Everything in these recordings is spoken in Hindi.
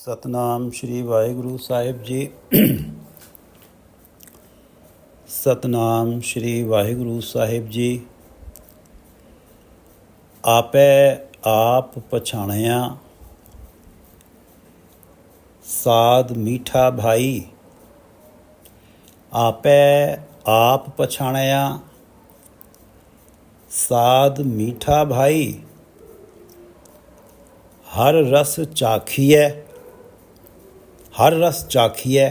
ਸਤਨਾਮ ਸ਼੍ਰੀ ਵਾਹਿਗੁਰੂ ਸਾਹਿਬ ਜੀ। ਸਤਨਾਮ ਸ਼੍ਰੀ ਵਾਹਿਗੁਰੂ ਸਾਹਿਬ ਜੀ। ਆਪੈ ਆਪ ਪਛਾਣਿਆ ਸਾਧ ਮੀਠਾ ਭਾਈ। ਆਪੈ ਆਪ ਪਛਾਣਿਆ ਸਾਧ ਮੀਠਾ ਭਾਈ। हर रस चाखिए हर रस चाखिए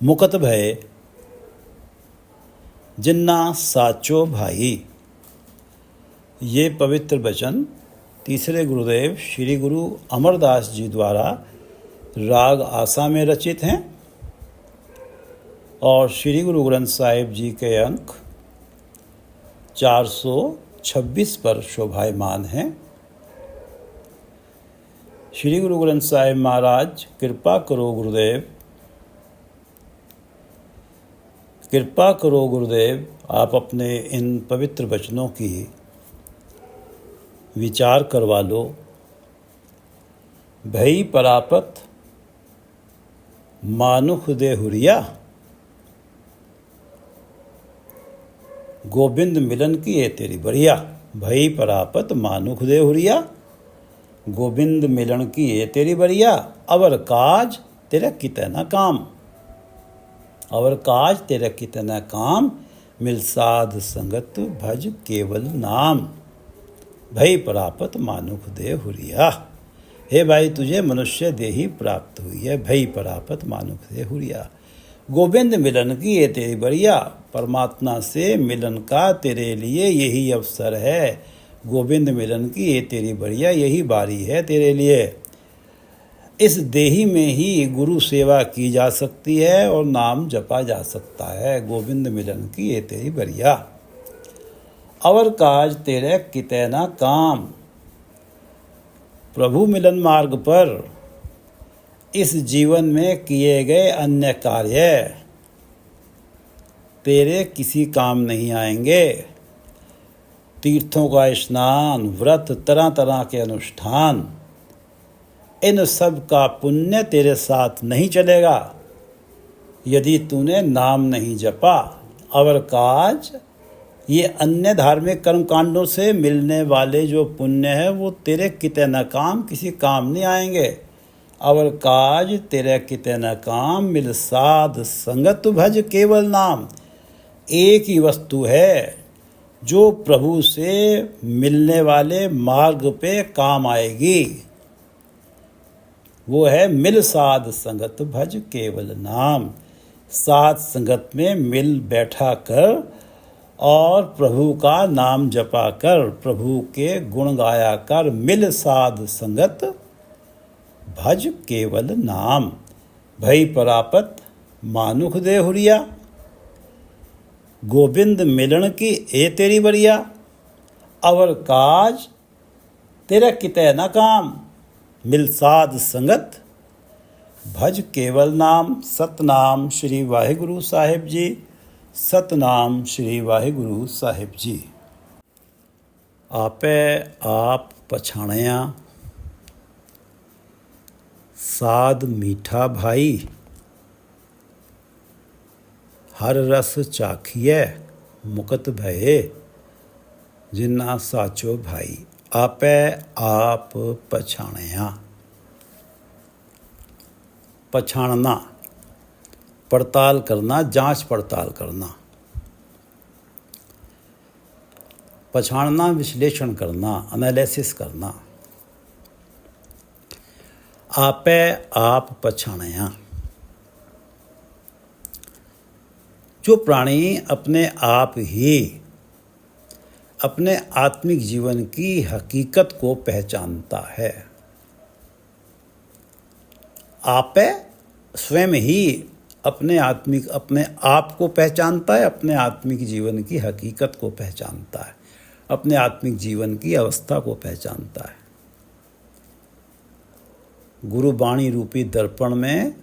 मुकत भय जिन्ना साचो भाई। ये पवित्र वचन तीसरे गुरुदेव श्री गुरु अमरदास जी द्वारा राग आसा में रचित हैं और श्री गुरु ग्रंथ साहिब जी के अंक 426 पर शोभायमान हैं। श्री गुरु ग्रंथ साहिब महाराज कृपा करो गुरुदेव, कृपा करो गुरुदेव। आप अपने इन पवित्र वचनों की विचार करवा लो। भई परापत मानुख दे हुरिया, गोविंद मिलन की ये तेरी बढ़िया। भई परापत मानुख दे हुरिया, गोविंद मिलन की ये तेरी बढ़िया। अवर काज तेरा कितना काम, अवर काज तेरा कितना काम। मिल साध संगत भज केवल नाम। भई परापत मानुख दे हुरिया। हे भाई, तुझे मनुष्य देही प्राप्त हुई है। भई परापत मानुख दे हुरिया, गोविंद मिलन की ये तेरी बढ़िया। परमात्मा से मिलन का तेरे लिए यही अवसर है। गोविंद मिलन की ये तेरी बढ़िया, यही बारी है तेरे लिए। इस देही में ही गुरु सेवा की जा सकती है और नाम जपा जा सकता है। गोविंद मिलन की ये तेरी बढ़िया। अवर काज तेरे कितना काम। प्रभु मिलन मार्ग पर इस जीवन में किए गए अन्य कार्य तेरे किसी काम नहीं आएंगे। तीर्थों का स्नान, व्रत, तरह तरह के अनुष्ठान, इन सब का पुण्य तेरे साथ नहीं चलेगा यदि तूने नाम नहीं जपा। अवर काज, ये अन्य धार्मिक कर्मकांडों से मिलने वाले जो पुण्य है वो तेरे कितना काम, किसी काम नहीं आएंगे। अवर काज तेरे कितना काम। मिल साध संगत भज केवल नाम। एक ही वस्तु है जो प्रभु से मिलने वाले मार्ग पे काम आएगी, वो है मिल साध संगत भज केवल नाम। साध संगत में मिल बैठा कर और प्रभु का नाम जपा कर, प्रभु के गुण गाया कर। मिल साध संगत भज केवल नाम। भई परापत मानुख दे हुरिया, गोविंद मिलन की ए तेरी बढ़िया। अवर काज तेरा कितना काम। मिल साध संगत भज केवल नाम। सतनाम श्री वाहिगुरु साहिब जी। सतनाम श्री वाहिगुरु साहिब जी। आपै आप पछाणिया साध मीठा भाई। हर रस चाखिए मुकत भये जिन्ना साचो भाई। आपै आप पछाणिया। पछाणना, पड़ताल करना, जांच पड़ताल करना। पछाणना, विश्लेषण करना, एनालिसिस करना। आपै आप पछाणिया। जो प्राणी अपने आप ही अपने आत्मिक जीवन की हकीकत को पहचानता है। आपे स्वयं ही अपने आप को पहचानता है, अपने आत्मिक जीवन की हकीकत को पहचानता है, अपने आत्मिक जीवन की अवस्था को पहचानता है। गुरुवाणी रूपी दर्पण में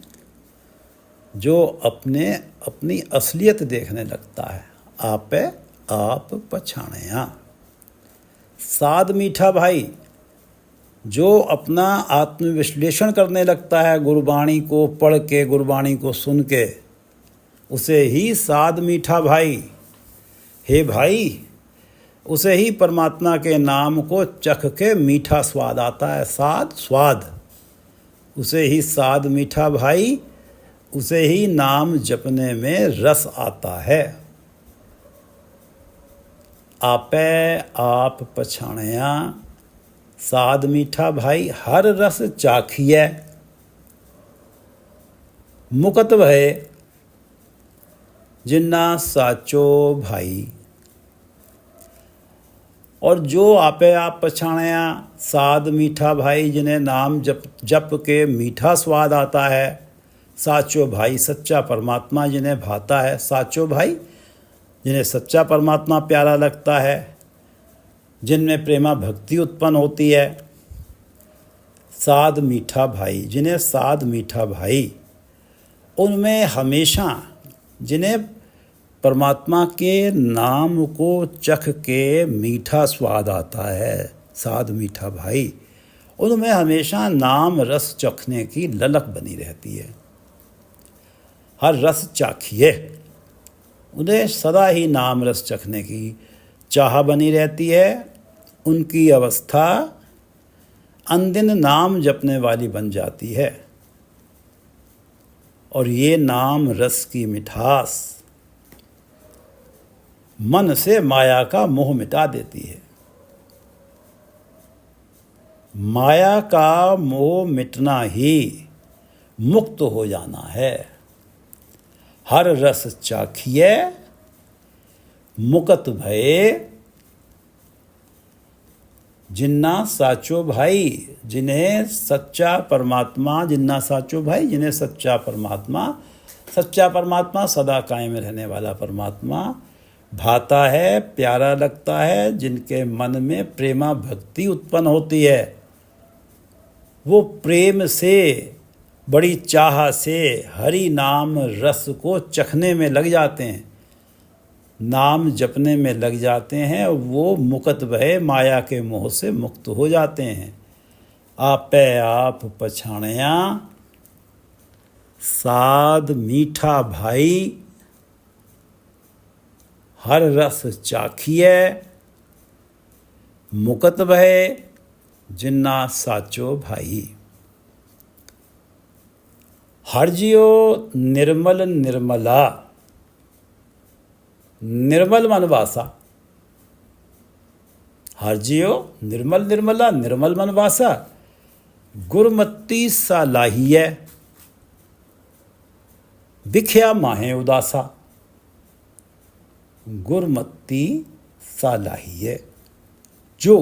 जो अपनी असलियत देखने लगता है। आपै आप पछाणिया। साध मीठा भाई, जो अपना आत्मविश्लेषण करने लगता है गुरबाणी को पढ़ के, गुरबाणी को सुन के, उसे ही साध मीठा भाई। हे भाई, उसे ही परमात्मा के नाम को चख के मीठा स्वाद आता है। साध स्वाद, उसे ही साध मीठा भाई, उसे ही नाम जपने में रस आता है। आपे आप पछाणिया साध मीठा भाई, हर रस चाखिए मुकत भय जिन्ना साचो भाई। और जो आपे आप पछाणिया साध मीठा भाई, जिन्हें नाम जप के मीठा स्वाद आता है। साचो भाई, सच्चा परमात्मा जिन्हें भाता है। साचो भाई, जिन्हें सच्चा परमात्मा प्यारा लगता है, जिनमें प्रेमा भक्ति उत्पन्न होती है। साध मीठा भाई, जिन्हें साध मीठा भाई, उनमें हमेशा, जिन्हें परमात्मा के नाम को चख के मीठा स्वाद आता है, साध मीठा भाई, उनमें हमेशा नाम रस चखने की ललक बनी रहती है। हर रस चाखिए, उन्हें सदा ही नाम रस चखने की चाह बनी रहती है। उनकी अवस्था अनदिन नाम जपने वाली बन जाती है। और ये नाम रस की मिठास मन से माया का मोह मिटा देती है। माया का मोह मिटना ही मुक्त हो जाना है। हर रस चाखिए मुकत भये जिन्ना साचो भाई, जिन्हें सच्चा परमात्मा, जिन्ना साचो भाई, जिन्हें सच्चा परमात्मा सदा कायम रहने वाला परमात्मा भाता है, प्यारा लगता है, जिनके मन में प्रेमा भक्ति उत्पन्न होती है। वो प्रेम से, बड़ी चाह से हरि नाम रस को चखने में लग जाते हैं, नाम जपने में लग जाते हैं। वो मुकत भय, माया के मोह से मुक्त हो जाते हैं। आपे आप पछाणिया साध मीठा भाई, हर रस चाखिए मुकत भय जिन्ना साचो भाई। हर जियो निर्मल निर्मला, निर्मल मन वासा। हर जियो निर्मल निर्मला, निर्मल मन वासा। गुरमती सा लाहिए बिख्या माहे उदासा। गुरमती सा लाहिए, जो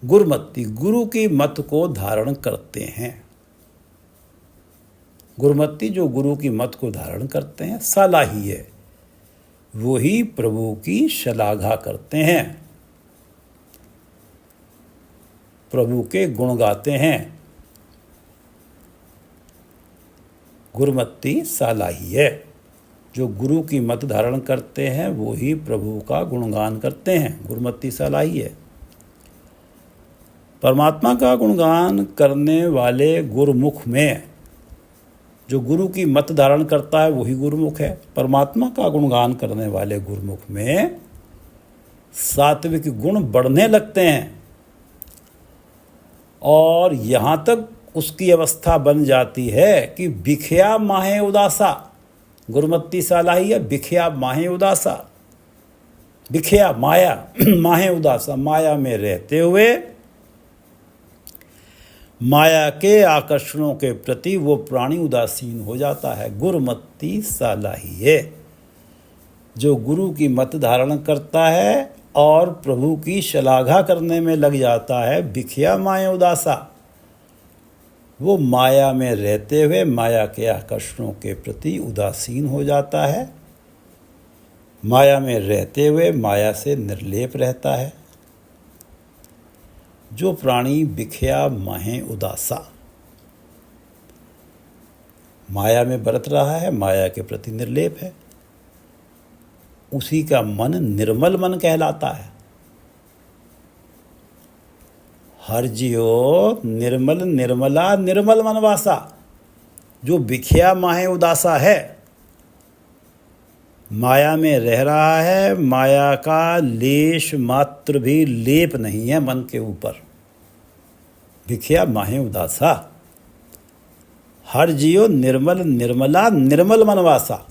गुरमती, गुरु की मत को धारण करते हैं। गुरमती, जो गुरु की मत को धारण करते हैं। सालाहिए, वो ही प्रभु की शलाघा करते हैं, प्रभु के गुण गाते हैं। गुरमती सालाहिए, जो गुरु की मत धारण करते हैं वो ही प्रभु का गुणगान करते हैं। गुरमती सालाहिए, परमात्मा का गुणगान करने वाले गुरुमुख में, जो गुरु की मत धारण करता है वही गुरुमुख है। परमात्मा का गुणगान करने वाले गुरुमुख में सात्विक गुण बढ़ने लगते हैं और यहाँ तक उसकी अवस्था बन जाती है कि बिख्या माहे उदासा। गुरमती सालाहिया बिख्या माहे उदासा। बिख्या माया माहे उदासा, माया में रहते हुए माया के आकर्षणों के प्रति वो प्राणी उदासीन हो जाता है। गुरमती सालाहिए, जो गुरु की मत धारण करता है और प्रभु की शलाघा करने में लग जाता है। बिख्या माया उदासा, वो माया में रहते हुए माया के आकर्षणों के प्रति उदासीन हो जाता है। माया में रहते हुए माया से निर्लेप रहता है। जो प्राणी बिख्या माहे उदासा, माया में बरत रहा है, माया के प्रति निर्लेप है, उसी का मन निर्मल मन कहलाता है। हर जियो निर्मल निर्मला निर्मल मनवासा। जो बिखिया माहे उदासा है, माया में रह रहा है, माया का लेश मात्र भी लेप नहीं है मन के ऊपर। बिखिया माहे उदासा। हर जियो निर्मल निर्मला निर्मल मनवासा।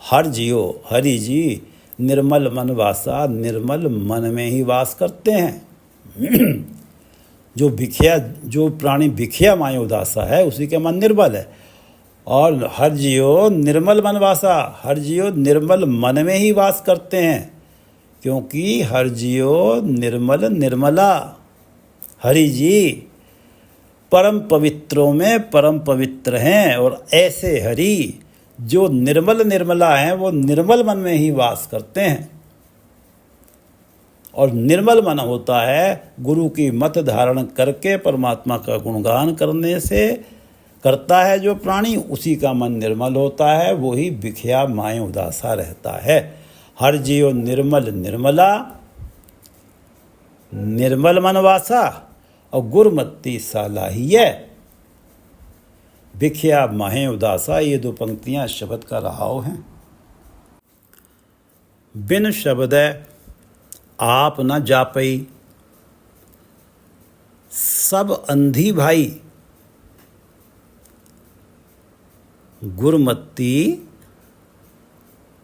हर जियो हरि जी निर्मल मनवासा, निर्मल मन में ही वास करते हैं। जो प्राणी बिखिया माया उदासा है, उसी के मन निर्मल है। और हर जियो निर्मल मनवासा, हर जियो निर्मल मन में ही वास करते हैं, क्योंकि हर जियो निर्मल निर्मला। हरि जी परम पवित्रों में परम पवित्र हैं, और ऐसे हरि जो निर्मल निर्मला हैं, वो निर्मल मन में ही वास करते हैं। और निर्मल मन होता है गुरु की मत धारण करके परमात्मा का गुणगान करने से करता है जो प्राणी, उसी का मन निर्मल होता है, वो ही बिखिया माए उदासा रहता है। हर जियो निर्मल निर्मला निर्मल मनवासा, और गुरमत्ती सालाहिय बिखिया माहे उदासा। ये दो पंक्तियां शब्द का रहाव हैं। बिन शब्द आप न जापई, सब अंधी भाई। गुरमत्ती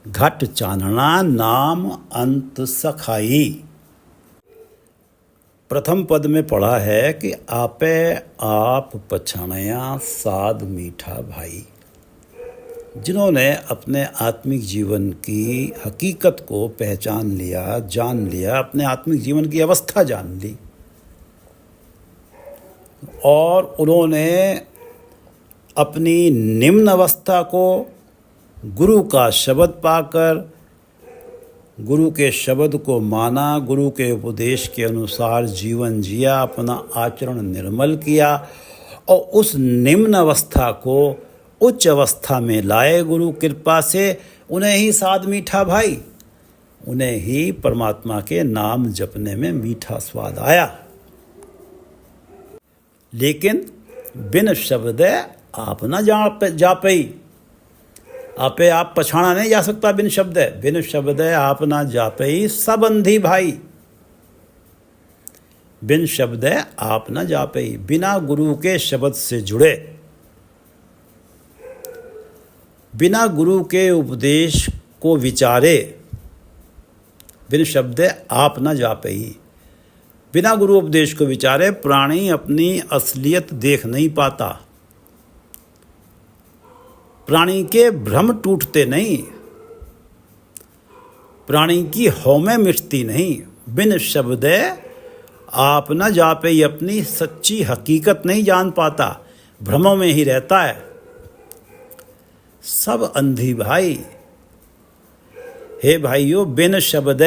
घट चानना, नाम अंत सखाई। प्रथम पद में पढ़ा है कि आपे आप पछाणया साध मीठा भाई। जिन्होंने अपने आत्मिक जीवन की हकीकत को पहचान लिया, जान लिया, अपने आत्मिक जीवन की अवस्था जान ली, और उन्होंने अपनी निम्न अवस्था को गुरु का शब्द पाकर, गुरु के शब्द को माना, गुरु के उपदेश के अनुसार जीवन जिया, अपना आचरण निर्मल किया, और उस निम्न अवस्था को उच्च अवस्था में लाए गुरु कृपा से। उन्हें ही साध मीठा भाई, उन्हें ही परमात्मा के नाम जपने में मीठा स्वाद आया। लेकिन बिन शब्द आप न जापई, आपे आप पछाड़ा नहीं जा सकता बिन शब्द। बिन शब्द आप ना जापई सब अंधी भाई। बिन शब्द आप न जापई, बिना गुरु के शब्द से जुड़े, बिना गुरु के उपदेश को विचारे, बिन शब्द आप न जापई, बिना गुरु उपदेश को विचारे प्राणी अपनी असलियत देख नहीं पाता। प्राणी के भ्रम टूटते नहीं, प्राणी की हौमें मिटती नहीं। बिन शब्द आप न जापई, अपनी सच्ची हकीकत नहीं जान पाता, भ्रमों में ही रहता है। सब अंधी भाई, हे भाइयों, बिन शब्द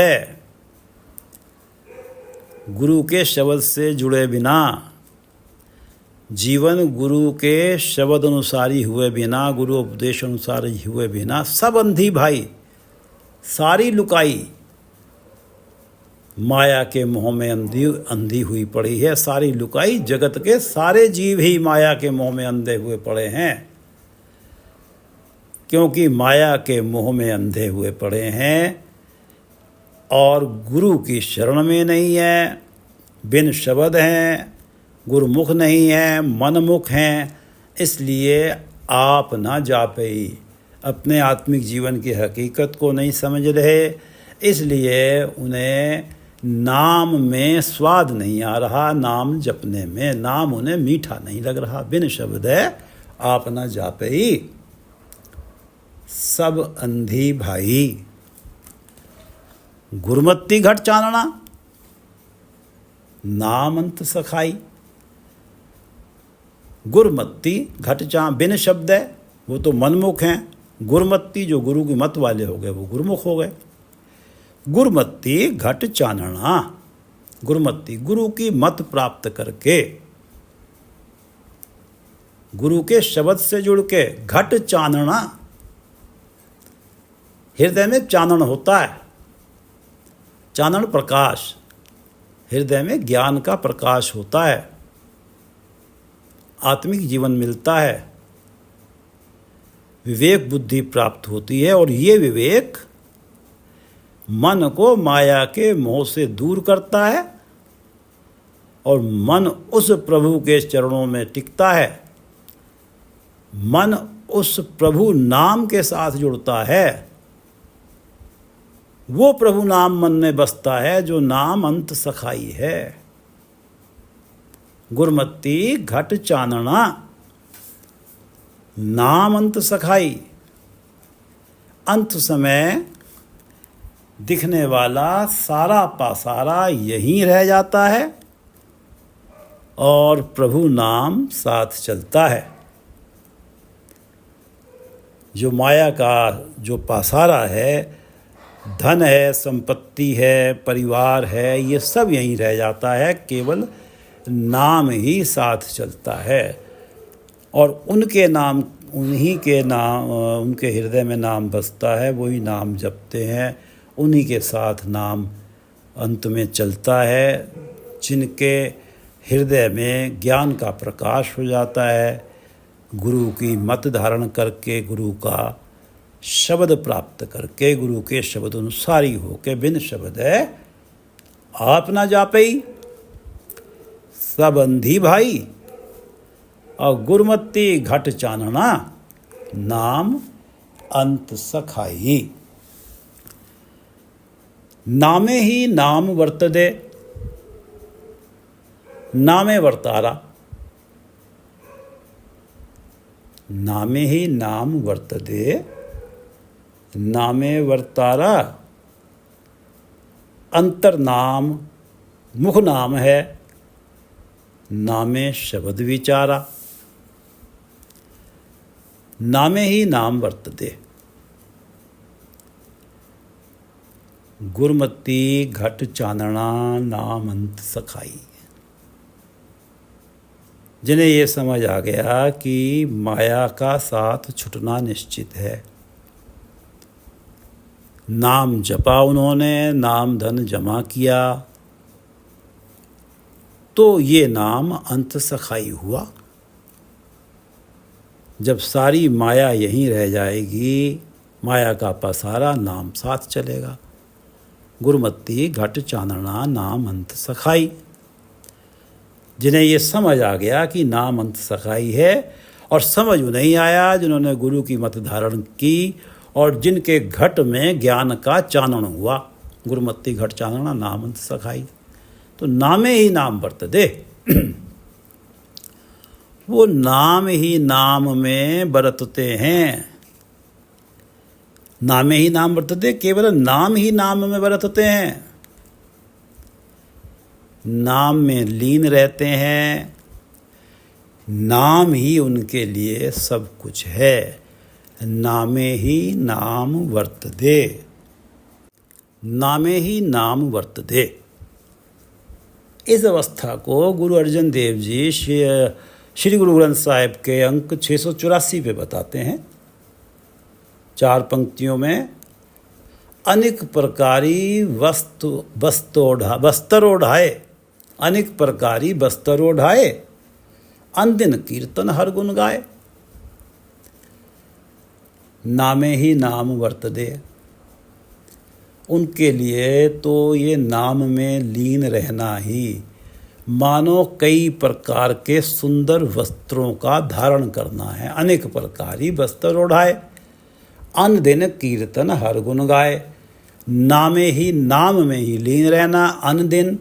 गुरु के शब्द से जुड़े बिना, जीवन गुरु के शब्द अनुसारी हुए बिना, गुरु उपदेश अनुसारी हुए बिना, सब अंधी भाई, सारी लुकाई माया के मोह में अंधी हुई पड़ी है। सारी लुकाई, जगत के सारे जीव ही माया के मोह में अंधे हुए पड़े हैं, क्योंकि माया के मोह में अंधे हुए पड़े हैं और गुरु की शरण में नहीं है, बिन शब्द हैं, गुरुमुख नहीं है, मनमुख हैं। इसलिए आप ना जापई, अपने आत्मिक जीवन की हकीकत को नहीं समझ रहे, इसलिए उन्हें नाम में स्वाद नहीं आ रहा, नाम जपने में नाम उन्हें मीठा नहीं लग रहा। बिन शब्द आप ना जापई सब अंधी भाई। गुरमत्ती घट चानना, नाम अंत सखाई। गुरमत्ती घट बिन शब्द है, वो तो मनमुख हैं। गुरमत्ती जो गुरु की मत वाले हो गए, वो गुरुमुख हो गए। गुरमत्ती घट चानना, गुरमत्ती गुरु की मत प्राप्त करके, गुरु के शब्द से जुड़ के। घट चानना, हृदय में चानन होता है, चानन प्रकाश हृदय में ज्ञान का प्रकाश होता है, आत्मिक जीवन मिलता है, विवेक बुद्धि प्राप्त होती है और ये विवेक मन को माया के मोह से दूर करता है और मन उस प्रभु के चरणों में टिकता है। मन उस प्रभु नाम के साथ जुड़ता है। वो प्रभु नाम मन में बसता है जो नाम अंत सखाई है। गुरमति घट चानना नाम अंत सखाई। अंत समय दिखने वाला सारा पासारा यहीं रह जाता है और प्रभु नाम साथ चलता है। जो माया का जो पासारा है, धन है, संपत्ति है, परिवार है, ये सब यहीं रह जाता है, केवल नाम ही साथ चलता है। और उनके नाम, उन्हीं के नाम, उनके हृदय में नाम बसता है, वही नाम जपते हैं, उन्हीं के साथ नाम अंत में चलता है। जिनके हृदय में ज्ञान का प्रकाश हो जाता है, गुरु की मत धारण करके, गुरु का शब्द प्राप्त करके, गुरु के शब्द अनुसारी होके, बिन शब्द है आप ना जापई सब अंधी भाई, और गुरमति घट चानना नाम अंत सखाई। नामे ही नाम वर्तदे, नामे वर्तारा। नामे ही नाम वर्तदे, नामे वर्तारा। अंतर नाम मुख नाम है, नामे शब्द विचारा। नामे ही नाम वर्तदे। गुरमति घट चानना नाम अंत सखाई। जिन्हें ये समझ आ गया कि माया का साथ छुटना निश्चित है, नाम जपा उन्होंने, नाम धन जमा किया, तो ये नाम अंत सखाई हुआ। जब सारी माया यहीं रह जाएगी, माया का पसारा, नाम साथ चलेगा। गुरमति घट चानना नाम अंत सखाई। जिन्हें ये समझ आ गया कि नाम अंत सखाई है, और समझ नहीं आया जिन्होंने गुरु की मत धारण की और जिनके घट में ज्ञान का चानन हुआ। गुरमति घट चानना नाम अंत सखाई। तो नामे ही नाम वर्तदे। वो नाम ही नाम में बरतते हैं। नामे ही नाम वर्तदे, केवल नाम ही नाम में बरतते हैं, नाम में लीन रहते हैं। नाम ही उनके लिए सब कुछ है। नामे ही नाम वर्तदे, नामे ही नाम वर्तदे। इस अवस्था को गुरु अर्जन देव जी श्री गुरु ग्रंथ साहिब के अंक 684 पे बताते हैं। 4 पंक्तियों में, अनेक प्रकारी बस्तर ओढ़ाए, अनेक प्रकारी बस्तर ओढ़ाए, अनदिन कीर्तन हर गुण गाए। नामे ही नाम वर्तदे। उनके लिए तो ये नाम में लीन रहना ही मानो कई प्रकार के सुंदर वस्त्रों का धारण करना है। अनेक प्रकारी बस्तर ओढ़ाए, अन दिन कीर्तन हर गुण गाए। नामे ही नाम में ही लीन रहना, अन दिन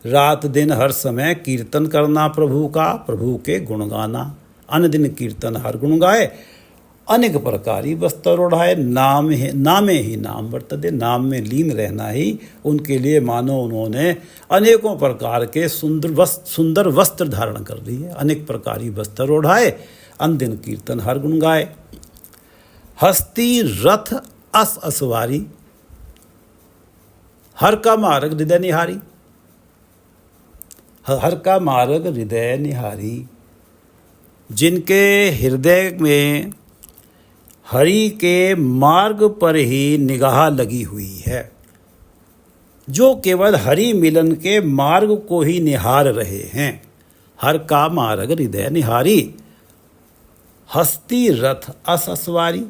रात दिन हर समय कीर्तन करना प्रभु का, प्रभु के गुण गाना। अन दिन कीर्तन हर गुण गाए, अनेक प्रकारी बस्तर ओढ़ाए। नामे ही नाम वर्तदे। नाम में लीन रहना ही उनके लिए मानो उन्होंने अनेकों प्रकार के सुंदर वस्त्र धारण कर लिए। अनेक प्रकारी बस्तर ओढ़ाए, अन दिन कीर्तन हर गुण गाए। हस्ती रथ अस असवारी, हर का मार्ग हृदय निहारी। हर का मार्ग हृदय निहारी। जिनके हृदय में हरि के मार्ग पर ही निगाह लगी हुई है, जो केवल हरि मिलन के मार्ग को ही निहार रहे हैं। हर का मार्ग हृदय निहारी, हस्ती रथ अससवारी।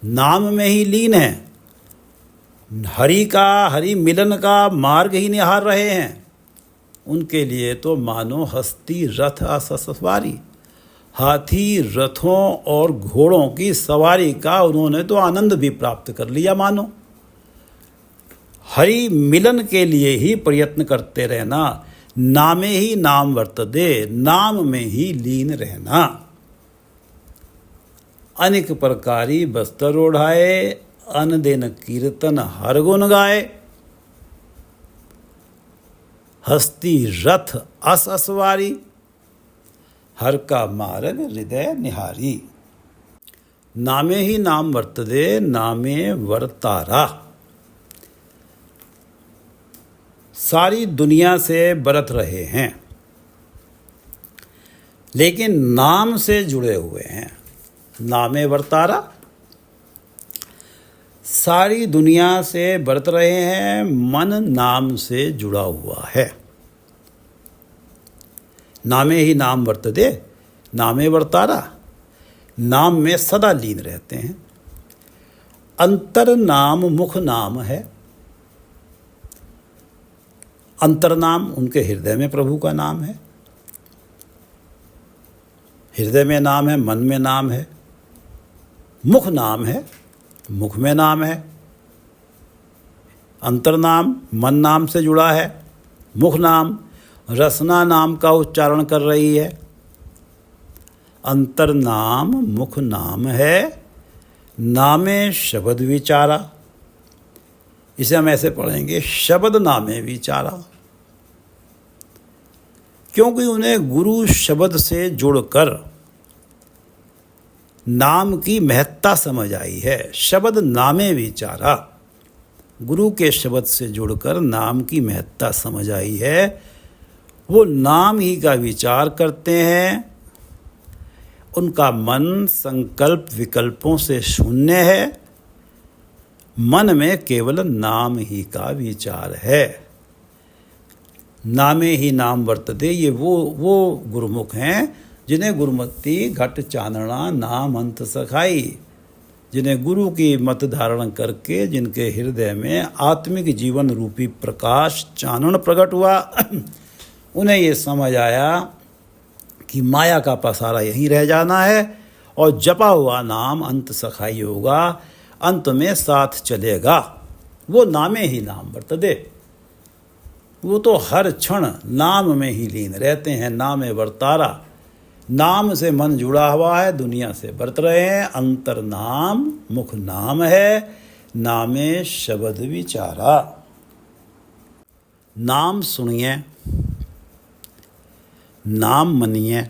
नाम में ही लीन है, हरि मिलन का मार्ग ही निहार रहे हैं। उनके लिए तो मानो हस्ती रथ अससवारी, हाथी रथों और घोड़ों की सवारी का उन्होंने तो आनंद भी प्राप्त कर लिया मानो। हरि मिलन के लिए ही प्रयत्न करते रहना, नामे ही नाम वर्तते, नाम में ही लीन रहना। अनेक प्रकारी बस्तर ओढ़ाए, अन दिन कीर्तन हर गुण गाए। हस्ती रथ अस असवारी, हर का मार्ग हृदय निहारी। नामे ही नाम वर्तते, नामे वर्तारा। सारी दुनिया से बरत रहे हैं, लेकिन नाम से जुड़े हुए हैं। नामे वर्तारा, सारी दुनिया से बरत रहे हैं, मन नाम से जुड़ा हुआ है। नामे ही नाम वर्तते, नामे वर्तारा, नाम में सदा लीन रहते हैं। अंतर नाम मुख नाम है। अंतर नाम उनके हृदय में प्रभु का नाम है। हृदय में नाम है, मन में नाम है। मुख नाम है, मुख में नाम है। अंतर नाम मन नाम से जुड़ा है, मुख नाम रसना नाम का उच्चारण कर रही है। अंतर नाम मुख नाम है, नामे शब्द विचारा। इसे हम ऐसे पढ़ेंगे, शब्द नामे विचारा। क्योंकि उन्हें गुरु शब्द से जुड़कर नाम की महत्ता समझ आई है। शब्द नामे विचारा, गुरु के शब्द से जुड़कर नाम की महत्ता समझ आई है। वो नाम ही का विचार करते हैं। उनका मन संकल्प विकल्पों से शून्य है। मन में केवल नाम ही का विचार है। नामे ही नाम वर्तते, ये वो गुरुमुख हैं जिन्हें गुरुमति घट चानना नाम अंत सखाई। जिन्हें गुरु की मत धारण करके, जिनके हृदय में आत्मिक जीवन रूपी प्रकाश चानन प्रकट हुआ, उन्हें ये समझ आया कि माया का पसारा यहीं रह जाना है और जपा हुआ नाम अंत सखाई होगा, अंत में साथ चलेगा। वो नामे ही नाम वर्तते, वो तो हर क्षण नाम में ही लीन रहते हैं। नामे वर्तारा, नाम से मन जुड़ा हुआ है, दुनिया से बरत रहे हैं। अंतर नाम मुख नाम है, नामे शब्द विचारा। नाम सुनिए, नाम मनिए,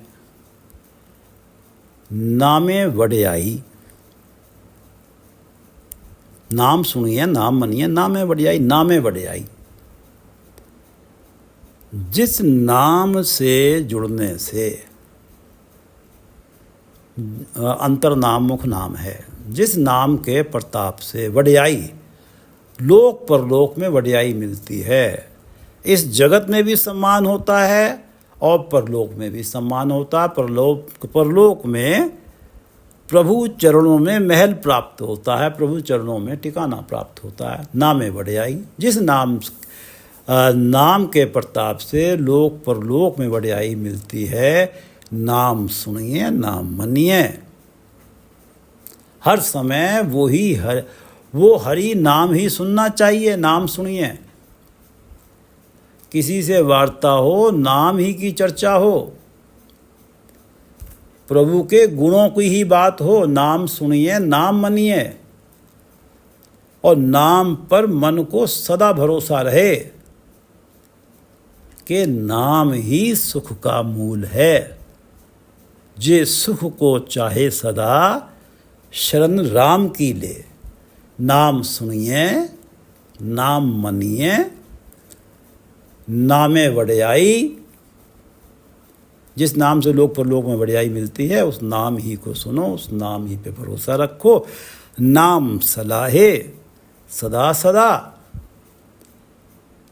नामे वड्याई। नाम सुनिए, नाम मनिए, नामे वड्याई। नामे वड्याई, जिस नाम से जुड़ने से, अंतर नाम मुख नाम है, जिस नाम के प्रताप से वड्याई, लोक परलोक में वड्याई मिलती है। इस जगत में भी सम्मान होता है और परलोक में भी सम्मान होता है। परलोक में प्रभु चरणों में महल प्राप्त होता है, प्रभु चरणों में ठिकाना प्राप्त होता है। नामे वड्याई, जिस नाम के प्रताप से लोक परलोक में वड्याई मिलती है। नाम सुनिए, नाम मनिए। हर समय वो हरि नाम ही सुनना चाहिए। नाम सुनिए, किसी से वार्ता हो, नाम ही की चर्चा हो, प्रभु के गुणों की ही बात हो, नाम सुनिए, नाम मनिए और नाम पर मन को सदा भरोसा रहे कि नाम ही सुख का मूल है। जे सुख को चाहे सदा, शरण राम की ले। नाम सुनिए, नाम मनिए, नामे वड्याई। जिस नाम से लोक परलोक में वड्याई मिलती है, उस नाम ही को सुनो, उस नाम ही पे भरोसा रखो। नाम सलाहे सदा सदा,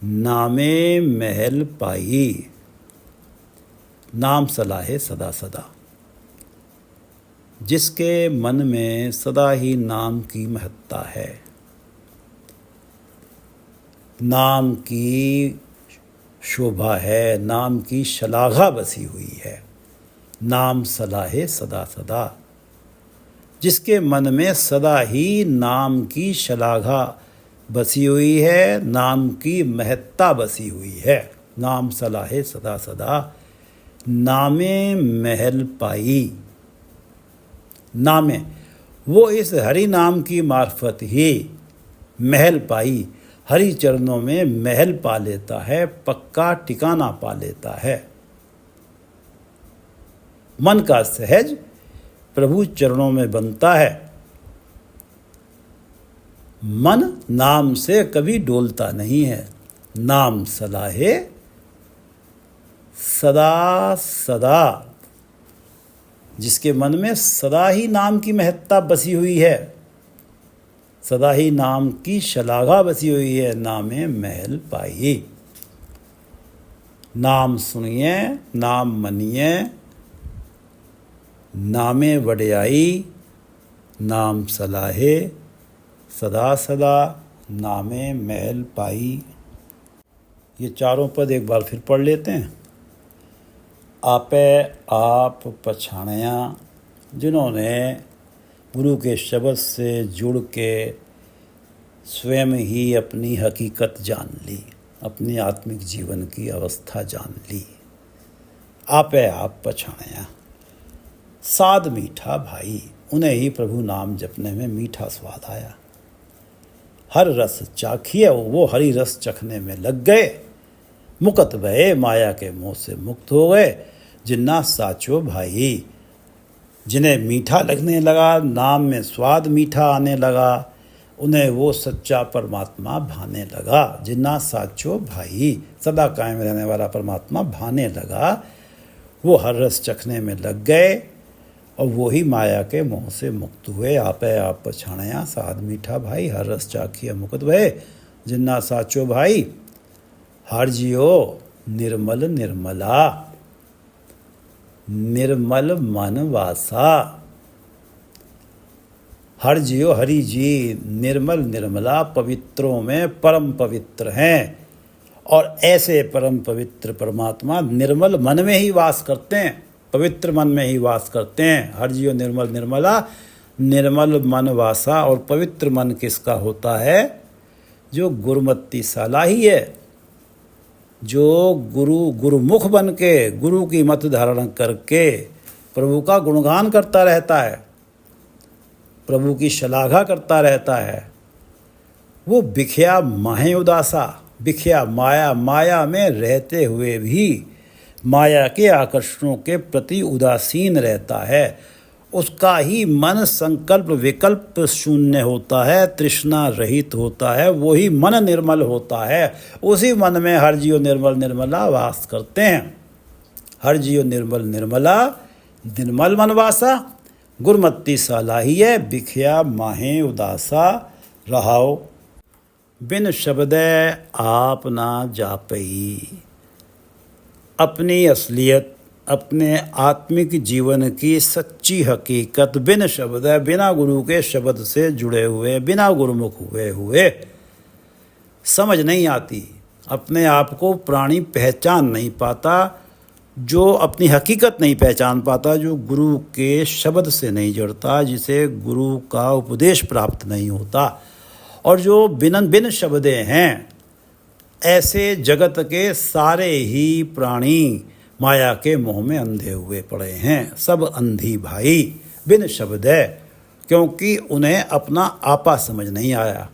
नामे महल पाई, नाम सलाहे सदा सदा। जिसके मन में सदा ही नाम की महत्ता है, नाम की शोभा है, नाम की शलाघा बसी हुई है, नाम सलाहे सदा सदा। जिसके मन में सदा ही नाम की शलाघा बसी हुई है, नाम की महत्ता बसी हुई है, नाम सलाहे सदा सदा। नामे महल पाई, नामे वो इस हरि नाम की मार्फत ही महल पाई, हरि चरणों में महल पा लेता है, पक्का ठिकाना पा लेता है। मन का सहज प्रभु चरणों में बनता है। मन नाम से कभी डोलता नहीं है। नाम सलाहे सदा सदा। जिसके मन में सदा ही नाम की महत्ता बसी हुई है, सदा ही नाम की शलाघा बसी हुई है, नामे महल पाई। नाम सुनिए, नाम मनिए, नामे वड्याई, नाम सलाहे सदा सदा, नामे महल पाई। ये चारों पद एक बार फिर पढ़ लेते हैं। आपे आप पछाणया, जिन्होंने गुरु के शब्द से जुड़ के स्वयं ही अपनी हकीकत जान ली, अपनी आत्मिक जीवन की अवस्था जान ली। आपे आप पछाणया, साध मीठा भाई, उन्हें ही प्रभु नाम जपने में मीठा स्वाद आया। हर रस चाखिए, वो हरि रस चखने में लग गए। मुकत भये, माया के मोह से मुक्त हो गए। जिन्ना साचो भाई, जिन्हें मीठा लगने लगा, नाम में स्वाद मीठा आने लगा, उन्हें वो सच्चा परमात्मा भाने लगा। जिन्ना साचो भाई, सदा कायम रहने वाला परमात्मा भाने लगा। वो हर रस चखने में लग गए और वो ही माया के मोह से मुक्त हुए। आपे आप पछाणया, साध मीठा भाई, हर रस चाखिए मुकुत भय। जिन्ना साचो भाई, हर जियो निर्मल निर्मला, निर्मल मन वासा। हर जियो, हरि जी निर्मल निर्मला, पवित्रों में परम पवित्र हैं। और ऐसे परम पवित्र परमात्मा निर्मल मन में ही वास करते हैं, पवित्र मन में ही वास करते हैं। हर जियो निर्मल निर्मला, निर्मल मन वासा। और पवित्र मन किसका होता है? जो गुरुमत्ती साला ही है, जो गुरुमुख बन के, गुरु की मत धारण करके प्रभु का गुणगान करता रहता है, प्रभु की शलाघा करता रहता है। वो बिख्या माहे उदासा, बिख्या माया में रहते हुए भी माया के आकर्षणों के प्रति उदासीन रहता है। उसका ही मन संकल्प विकल्प शून्य होता है, तृष्णा रहित होता है, वही मन निर्मल होता है। उसी मन में हर जियो निर्मल निर्मला वास करते हैं। हर जियो निर्मल निर्मला, निर्मल मन वासा। गुरमत्ती सालाहिए, बिख्या माहे उदासा रहाओ। बिन शब्दे आप ना जापई, अपनी असलियत, अपने आत्मिक जीवन की सच्ची हकीकत बिन शब्द है, बिना गुरु के शब्द से जुड़े हुए, बिना गुरुमुख हुए समझ नहीं आती। अपने आप को प्राणी पहचान नहीं पाता, जो अपनी हकीकत नहीं पहचान पाता, जो गुरु के शब्द से नहीं जुड़ता, जिसे गुरु का उपदेश प्राप्त नहीं होता, और जो बिन शब्दे हैं। ऐसे जगत के सारे ही प्राणी माया के मोह में अंधे हुए पड़े हैं। सब अंधी भाई बिन शब्द है, क्योंकि उन्हें अपना आपा समझ नहीं आया,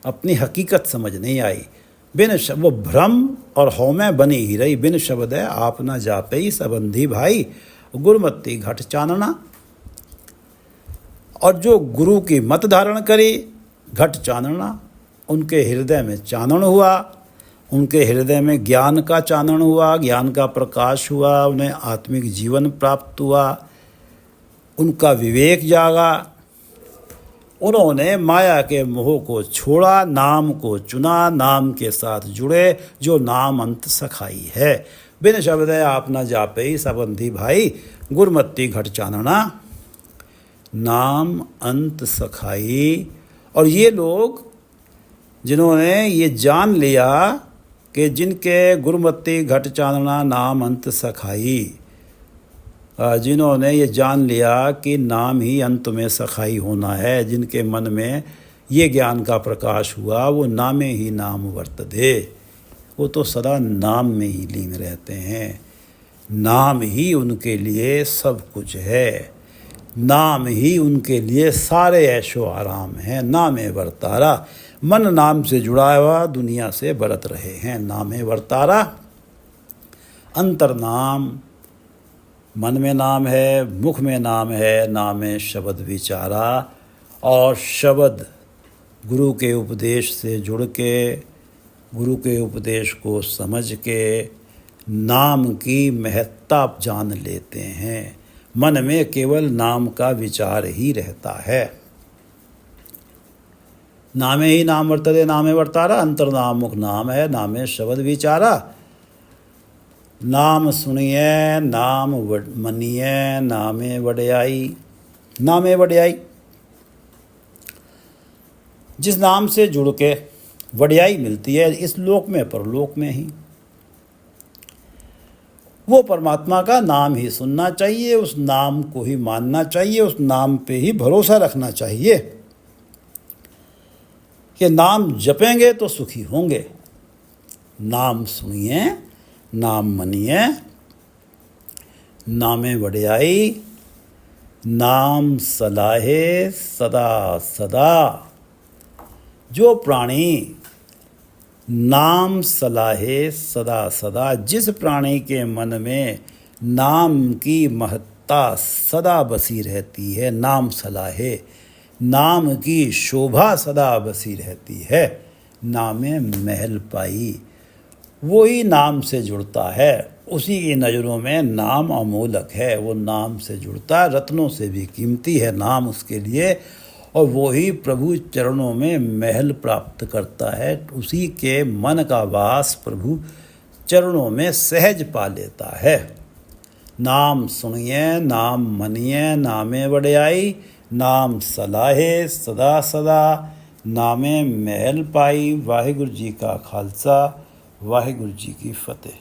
अपनी हकीकत समझ नहीं आई। बिन शब्द वो भ्रम और हौ में बनी ही रही। बिन शब्द है आप ना जापई, सब अंधी भाई, गुरुमत्ती घट चानना। और जो गुरु की मत धारण करी, घट चानना, उनके हृदय में चानन हुआ, उनके हृदय में ज्ञान का चानन हुआ, ज्ञान का प्रकाश हुआ, उन्हें आत्मिक जीवन प्राप्त हुआ, उनका विवेक जागा, उन्होंने माया के मोह को छोड़ा, नाम को चुना, नाम के साथ जुड़े, जो नाम अंत सखाई है। बिन शब्द आप न जापे सबंधी भाई, गुरमत्ती घट चानना नाम अंत सखाई। और ये लोग जिन्होंने ये जान लिया कि जिनके गुरमत्ती घट चानना नाम अंत सखाई, जिन्होंने ये जान लिया कि नाम ही अंत में सखाई होना है, जिनके मन में ये ज्ञान का प्रकाश हुआ, वो नामे ही नाम वर्तते, वो तो सदा नाम में ही लीन रहते हैं। नाम ही उनके लिए सब कुछ है, नाम ही उनके लिए सारे ऐशो आराम हैं। नामे वर्तारा, मन नाम से जुड़ा हुआ दुनिया से बरत रहे हैं। नामे वर्तारा, अंतर नाम, मन में नाम है, मुख में नाम है, नामे शब्द विचारा। और शब्द गुरु के उपदेश से जुड़ के, गुरु के उपदेश को समझ के नाम की महत्ता जान लेते हैं। मन में केवल नाम का विचार ही रहता है। नामे ही नाम वर्तते नामे वर्तारा, अंतर नाम मुख नाम है, नामे शब्द विचारा। नाम सुनिए नाम मनिए, नामे वड्याई, नामे वड्याई। जिस नाम से जुड़ के वड्याई मिलती है, इस लोक में परलोक में ही, वो परमात्मा का नाम ही सुनना चाहिए, उस नाम को ही मानना चाहिए, उस नाम पे ही भरोसा रखना चाहिए कि नाम जपेंगे तो सुखी होंगे। नाम सुनिए, नाम मनिए, नामे वड्याई, नाम सलाहे सदा सदा। जो प्राणी नाम सलाहे सदा सदा, जिस प्राणी के मन में नाम की महत्ता सदा बसी रहती है, नाम सलाहे, नाम की शोभा सदा बसी रहती है, नामे महल पाई, वो ही नाम से जुड़ता है। उसी की नज़रों में नाम अमोलक है, वो नाम से जुड़ता है, रत्नों से भी कीमती है नाम उसके लिए। और वो ही प्रभु चरणों में महल प्राप्त करता है, उसी के मन का वास प्रभु चरणों में सहज पा लेता है। नाम सुनिए नाम मनिए, नामे वड्याई, नाम सलाहे सदा सदा, नामे महल पाई। वाहिगुरु जी का खालसा, वाहिगुरु जी की फतेह।